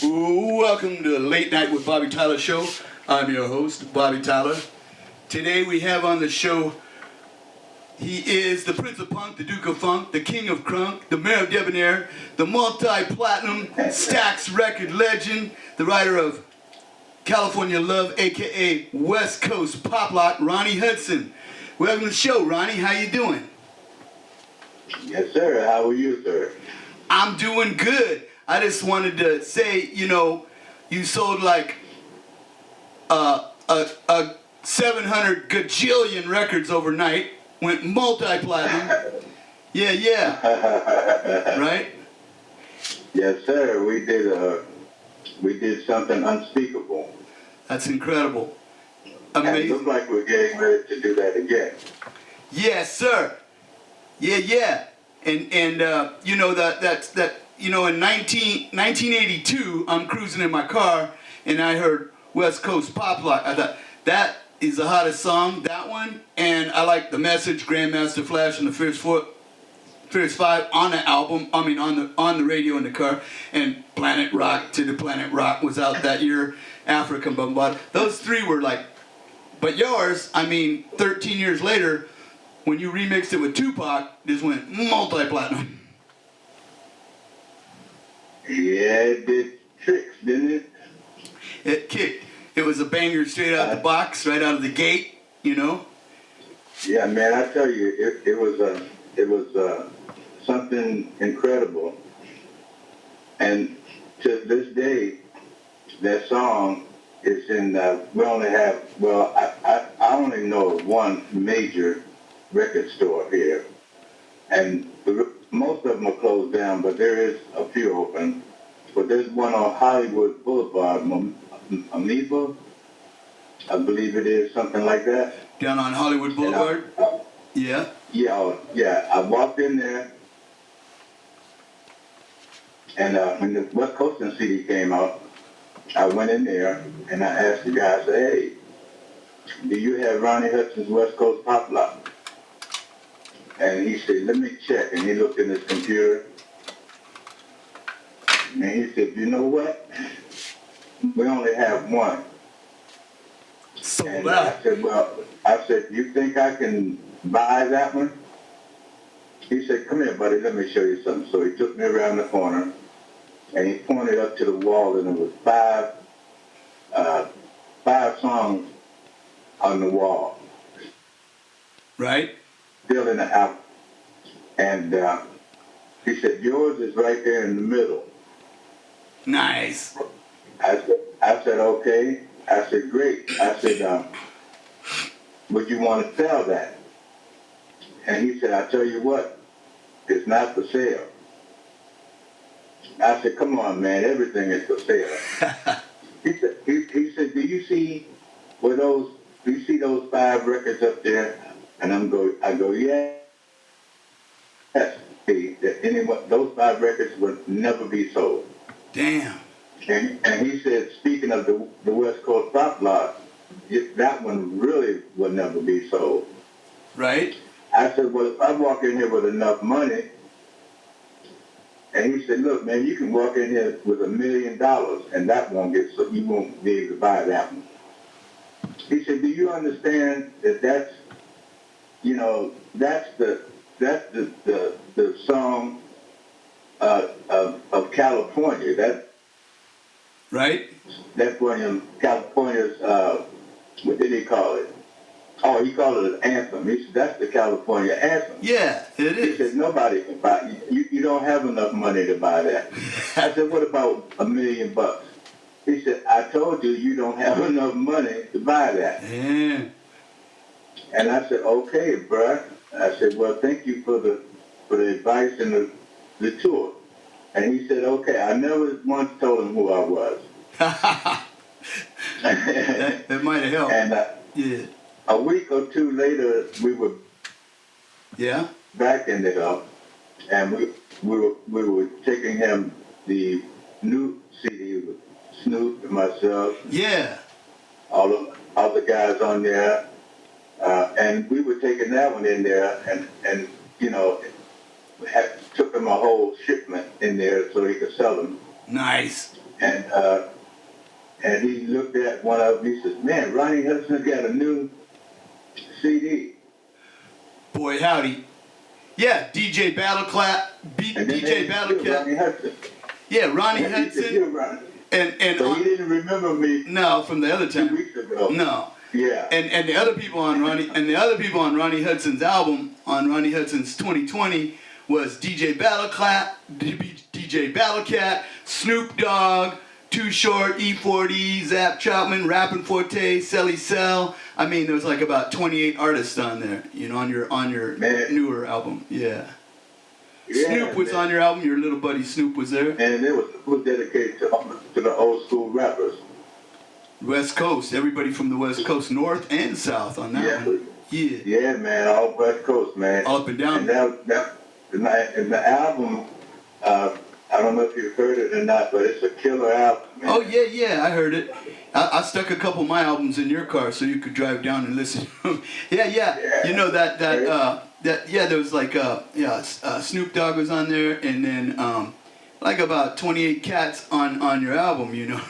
Welcome to the Late Night with Bobby Tyler show. I'm your host, Bobby Tyler. Today we have on the show, he is the Prince of Punk, the Duke of Funk, the King of Crunk, the Mayor of Debonair, the multi-platinum Stax record legend, the writer of California Love, aka West Coast Pop Lock, Ronnie Hudson. Welcome to the show, Ronnie. How you doing? Yes, sir. How are you, sir? I'm doing good. I just wanted to say, you sold like a 700 gajillion records overnight, went multi-platinum. Yeah. Right? Yes, sir. We did something unspeakable. That's incredible. And it Amazing. looks like we're getting ready to do that again. Yes, sir. Yeah. And in 1982, I'm cruising in my car and I heard West Coast Pop Lock. I thought, that is the hottest song, that one. And I like The Message, Grandmaster Flash, and the Fierce Five on the album, on the radio in the car. And Planet Rock, To the Planet Rock was out that year, African Bombard. Those three were like, but yours, 13 years later, when you remixed it with Tupac, this went multi-platinum. Yeah, it did tricks, didn't it? It kicked. It was a banger straight out the box, right out of the gate, Yeah, man, I tell you, it was something incredible. And to this day, that song is in, we only have, I only know one major record store here. And most of them are closed down, but there is a few open. But there's one on Hollywood Boulevard, Amoeba, I believe it is, something like that. Down on Hollywood Boulevard? Yeah. Yeah. I walked in there, and when the Westcoastin CD came out, I went in there, and I asked the guy, I said, hey, do you have Ronnie Hudson's West Coast Pop Lock? And he said, let me check. And he looked in his computer. And he said, you know what? We only have one. Sold out. I said, you think I can buy that one? He said, come here, buddy, let me show you something. So he took me around the corner, and he pointed up to the wall, and there was five songs on the wall. Right. Still in the album. And he said, yours is right there in the middle. Nice. I said, okay. I said, great. I said, would you want to sell that? And he said, I tell you what, it's not for sale. I said, come on, man, everything is for sale. he said, do you see those 5 records up there? And I go, yeah. Yes. Those 5 records would never be sold. Damn. And he said, speaking of the West Coast Pop Lock, that one really would never be sold. Right. I said, well, if I walk in here with enough money, and he said, look, man, you can walk in here with $1 million, and that won't get sold. You won't be able to buy that one. He said, do you understand that that's the song of California. That right. That's one of California's. What did he call it? Oh, he called it an anthem. He said that's the California anthem. Yeah, it is. He said nobody can buy it. You don't have enough money to buy that. I said, what about $1 million? He said, I told you you don't have enough money to buy that. Yeah. And I said, okay, bruh. I said, well, thank you for the advice and the tour. And he said, okay. I never once told him who I was. that might have helped. And yeah. A week or two later, we were backing it up, and we were taking him the new CD with Snoop and myself. Yeah. All the guys on there. And we were taking that one in there and took him a whole shipment in there so he could sell them. Nice. and he looked at one of them. He says, "Man, Ronnie Hudson's got a new CD." Boy, howdy. Yeah, DJ Battle Clap, DJ Battle Cat. Ronnie Hudson. Yeah, Ronnie And he said, Hudson. "Yeah, Ronnie." And So he didn't remember me no, from the other 2 time. weeks ago. No. Yeah. And the other people on Ronnie Hudson's album on Ronnie Hudson's 2020 was DJ Battle Clap, DJ Battle Cat, Snoop Dogg, Too Short, E40, Zap Chapman, Rappin' Forte, Selly Cell. I mean, there was like about 28 artists on there, you know, on your newer album. Yeah. Snoop was on your album. Your little buddy Snoop was there. And it was dedicated to the old school rappers. West Coast. Everybody from the West Coast, North and South on that one. Yeah. Yeah, man. All West Coast, man. All up and down. And the album, I don't know if you've heard it or not, but it's a killer album, man. Oh, yeah, I heard it. I stuck a couple of my albums in your car so you could drive down and listen to them. Yeah. You know there was like, Snoop Dogg was on there, and then like about 28 cats on your album, you know.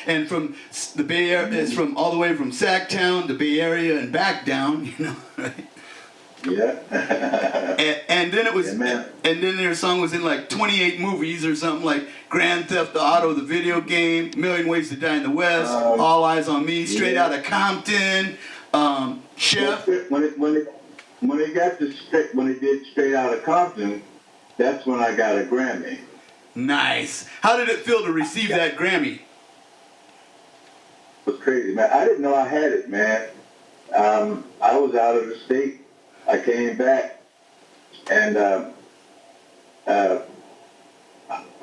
And from the Bay Area, it's from all the way from Sacktown to Bay Area and back down, you know, right? Yeah. and then it was, yeah, and then their song was in like 28 movies or something, like Grand Theft Auto, the video game, Million Ways to Die in the West, All Eyes on Me, Straight Outta Compton, Chef. When he did Straight Outta Compton, that's when I got a Grammy. Nice. How did it feel to receive that Grammy? It was crazy, man. I didn't know I had it, man. I was out of the state. I came back, and I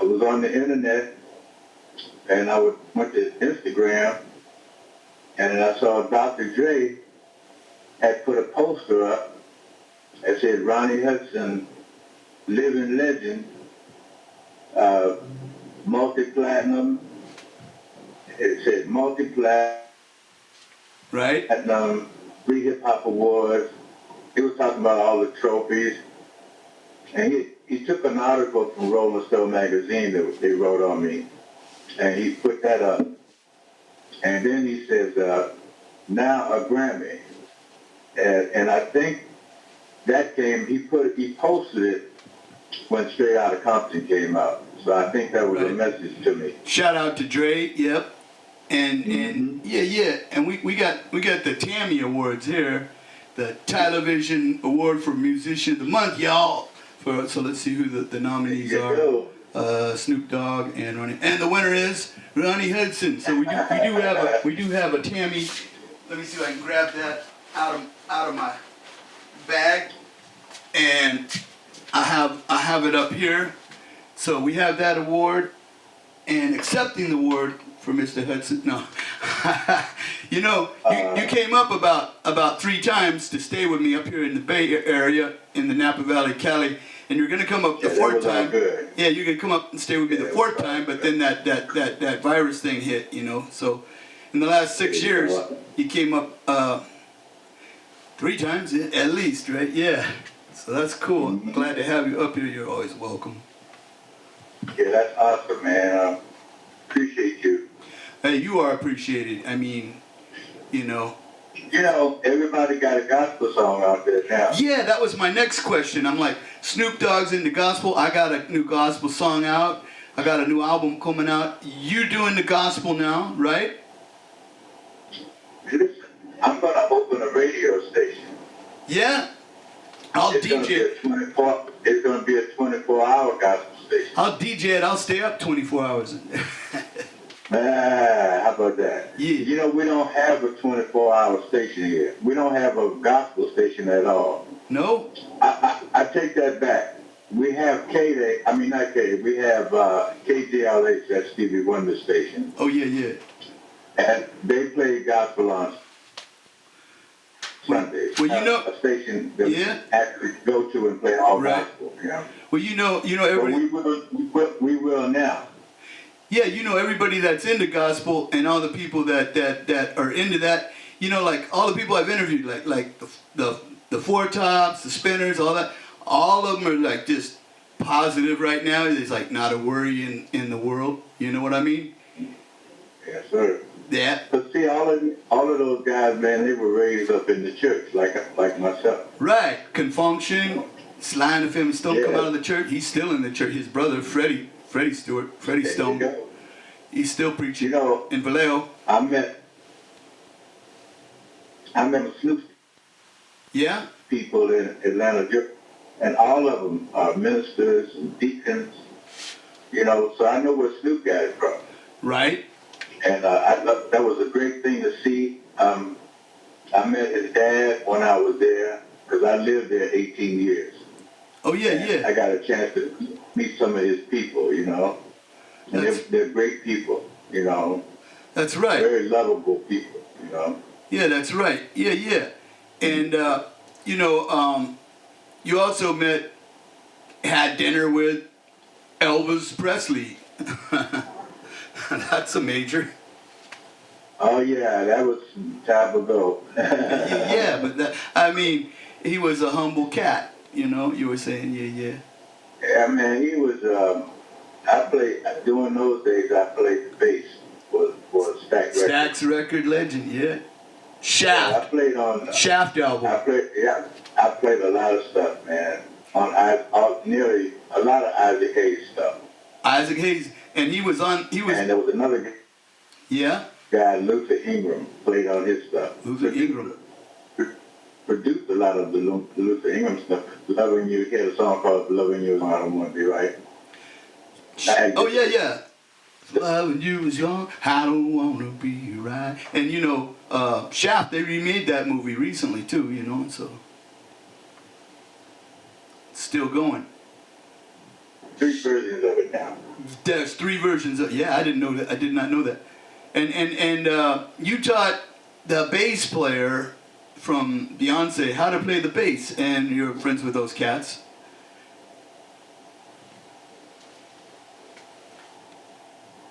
was on the internet, and I went to Instagram, and then I saw Dr. Dre had put a poster up that said Ronnie Hudson, living legend, multi-platinum. It said multi-platinum, right? 3 hip-hop awards. He was talking about all the trophies. And he took an article from Rolling Stone magazine that they wrote on me. And he put that up. And then he says, now a Grammy. And I think that he posted it when Straight Outta Compton came out. So I think that was a message to me. Shout out to Dre, yep. And yeah. And we got the Tammy Awards here. The Television Award for Musician of the Month, y'all. So let's see who the nominees are. Snoop Dogg and Ronnie. And the winner is Ronnie Hudson. So we do have a Tammy. Let me see if I can grab that out of my bag. And I have it up here. So we have that award, and accepting the award for Mr. Hudson. No, you know, you came up about 3 times to stay with me up here in the Bay Area in the Napa Valley, Cali, and you're gonna come up the 4th time. Good. Yeah, you're gonna come up and stay with me the 4th time, but then that virus thing hit, you know. So in the last 6 years, you came up 3 times at least, right? Yeah. So that's cool. I'm glad to have you up here. You're always welcome. Yeah, that's awesome, man. Appreciate you. Hey, you are appreciated. I mean, you know. You know, everybody got a gospel song out there now. Yeah, that was my next question. I'm like, Snoop Dogg's into gospel. I got a new gospel song out. I got a new album coming out. You doing the gospel now, right? Listen, I'm going to open a radio station. Yeah? I'll DJ. It's going to be a 24-hour gospel station. I'll DJ it. I'll stay up 24 hours. How about that? Yeah. You know, we don't have a 24-hour station here. We don't have a gospel station at all. No? I take that back. We have not K-Day. We have KJLH, that's Stevie Wonder's station. Oh, yeah. And they play gospel on Sundays. Well, you know, a station that we actually go to and play all gospel. You know? Well, you know, everybody. But we will now. Yeah, you know, everybody that's into gospel and all the people that are into that, you know, like all the people I've interviewed, like the Four Tops, the Spinners, all that, all of them are like just positive right now. There's like not a worry in the world. You know what I mean? Yes, sir. Yeah. But see, all of those guys, man, they were raised up in the church, like myself. Right. Confunction. Sly and the Family Stone come Yeah. out of the church. He's still in the church. His brother, Freddie Stewart, Freddie There you Stone, go. he's still preaching You know, in Vallejo. I met Snoop Yeah. people in Atlanta, Georgia, and all of them are ministers and deacons. You know, so I know where Snoop got it from. Right. And I thought that was a great thing to see. I met his dad when I was there because I lived there 18 years. Oh yeah, And yeah. I got a chance to meet some of his people, you know. And they're great people, you know. That's right. Very lovable people, you know. Yeah, that's right. Yeah, yeah. And you also had dinner with Elvis Presley. That's a major. Oh yeah, that was some time ago. Yeah, but he was a humble cat. You were saying, yeah. Yeah, man, he was. I played during those days. I played the bass for Stax Records. Stax record legend, yeah. Yeah, Shaft. I played on. Shaft album. I played a lot of stuff, man. On nearly a lot of Isaac Hayes stuff. Isaac Hayes, and he was. And there was another Yeah. guy, Luther Ingram, played on his stuff. Luther Ingram. Produced a lot of the Luther Ingram stuff. Loving You, he had a song called Loving You, I Don't Want to Be Right. Oh yeah. Loving you is young, I don't want to be right. And Shaft, they remade that movie recently too, and so still going. 3 versions of it now. There's 3 versions of I didn't know that. I did not know that. And you taught the bass player from Beyonce how to play the bass, and you're friends with those cats.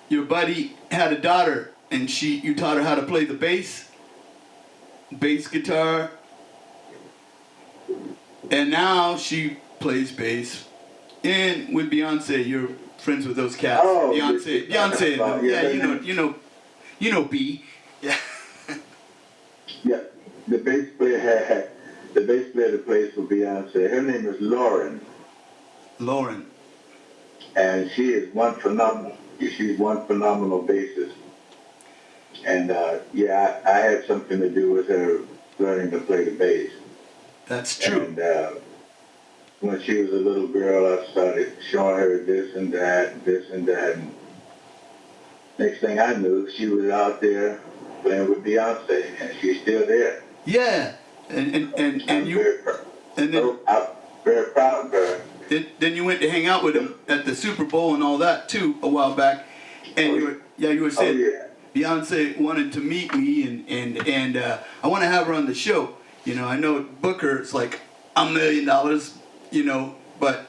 Your buddy had a daughter, and you taught her how to play the bass guitar, and now she plays bass. And with Beyonce, you're friends with those cats. Oh, Beyonce, you know B. Yeah. Yeah, the bass player that plays for Beyonce, her name is Lauren. Lauren. And she's one phenomenal bassist. And I had something to do with her learning to play the bass. That's true. And when she was a little girl, I started showing her this and that. And next thing I knew, she was out there playing with Beyonce, and she's still there. Yeah, and you, and then I'm very proud of her. Then you went to hang out with him at the Super Bowl and all that too a while back, and you were saying Beyonce wanted to meet me, and I want to have her on the show. I know Booker is like $1 million, but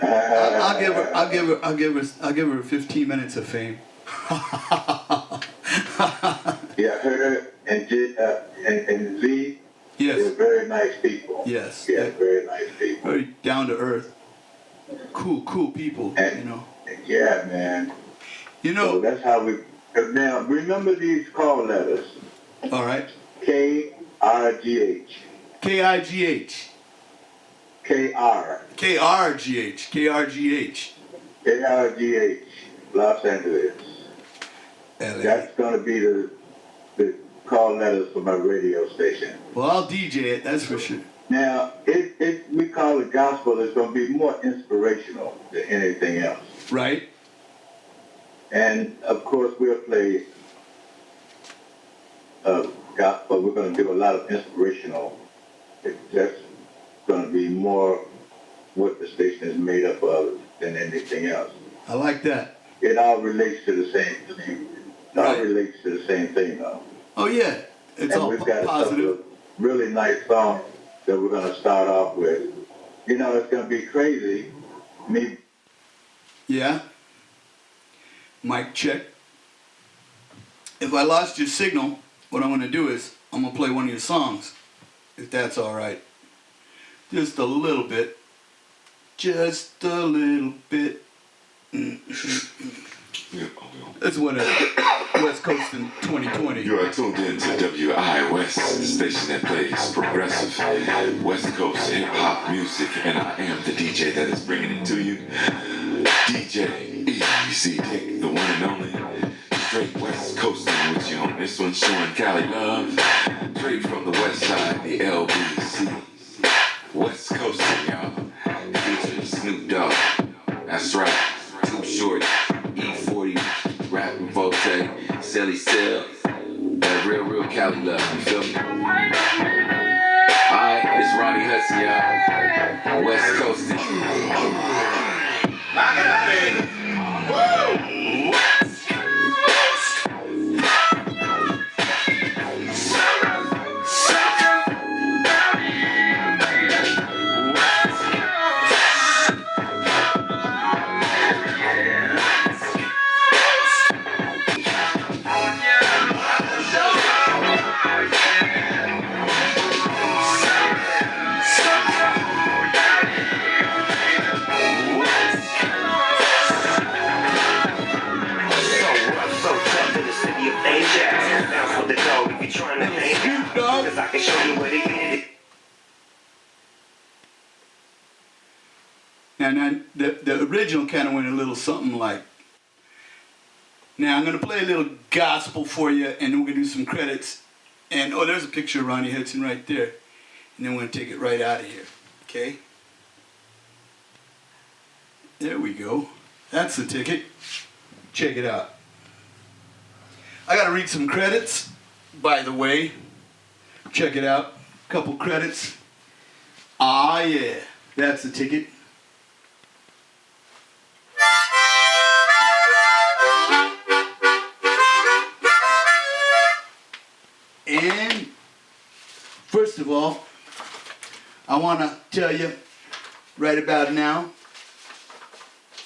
I'll give her 15 minutes of fame. Yeah, her and Z. Yes. They're very nice people. Yes. Yeah, very nice people. Very down to earth. Cool people. And, yeah, man. So that's how we. Now remember these call letters. All right. KRGH. KIGH. KR. KRGH. KRGH. KRGH. Los Angeles. LA. That's gonna be the call letters for my radio station. Well, I'll DJ it, that's for sure. Now, we call it gospel. It's going to be more inspirational than anything else. Right. And, of course, we'll play gospel. We're going to do a lot of inspirational. That's going to be more what the station is made up of than anything else. I like that. It all relates to the same thing. It all relates to the same thing, though. Oh, yeah. It's all we've got positive. A really nice song that we're going to start off with. It's going to be crazy. Yeah. Mic check. If I lost your signal, what I'm going to do is I'm going to play one of your songs, if that's all right. Just a little bit. Just a little bit. That's whatever. Westcoastin 2020. You are tuned in to WI West, the station that plays progressive West Coast hip hop music, and I am the DJ that is bringing it to you. DJ Easy Dick, the one and only. Straight West Coastin with you on this one, showing Cali love. Straight from the west side, the LBC. West Coastin, y'all. Features Snoop Dogg. That's right. Too Short, E40, Rappin' Vote, Selly Cell. That real Cali love, you feel me? Alright, it's Ronnie Hudson, y'all. West Coastin. Lock it up, baby. Woo! Now, the original kind of went a little something like. Now I'm gonna play a little gospel for you, and then we're gonna do some credits. And oh, there's a picture of Ronnie Hudson right there. And then we're gonna take it right out of here. Okay? There we go. That's the ticket. Check it out. I gotta read some credits, by the way. Check it out. Couple credits. Ah, yeah. That's the ticket. And first of all, I want to tell you right about now,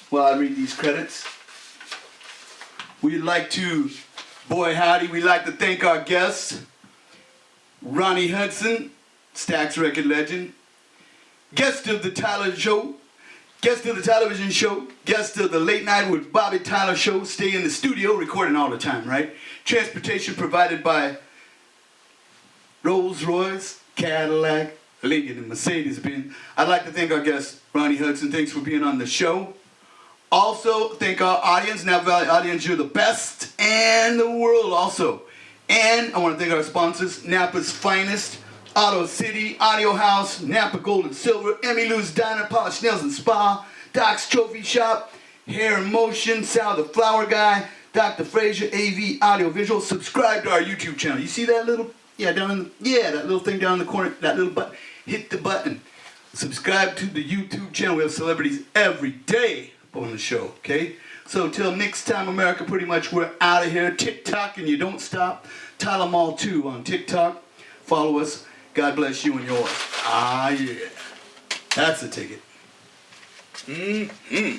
while I read these credits, we'd like to, boy howdy, we'd like to thank our guests, Ronnie Hudson, Stax record legend, guest of the Tyler Show, guest of the television show, guest of the Late Night with Bobby Tyler show, stay in the studio, recording all the time, right? Transportation provided by Rolls Royce, Cadillac, Lincoln, and Mercedes-Benz. I'd like to thank our guest, Ronnie Hudson. Thanks for being on the show. Also, thank our audience, Napa Valley audience. You're the best in the world also. And I want to thank our sponsors, Napa's Finest, Auto City, Audio House, Napa Gold and Silver, Emmy Lou's Diner, Polish Nails and Spa, Doc's Trophy Shop, Hair in Motion, Sal the Flower Guy, Dr. Frazier, AV Audio Visual. Subscribe to our YouTube channel. You see that little... that little thing down in the corner, that little button. Hit the button. Subscribe to the YouTube channel. We have celebrities every day on the show, okay? So till next time, America, pretty much we're out of here. TikTok and you don't stop. Tylenol 2 on TikTok. Follow us. God bless you and yours. Ah, yeah. That's the ticket. Mm-hmm.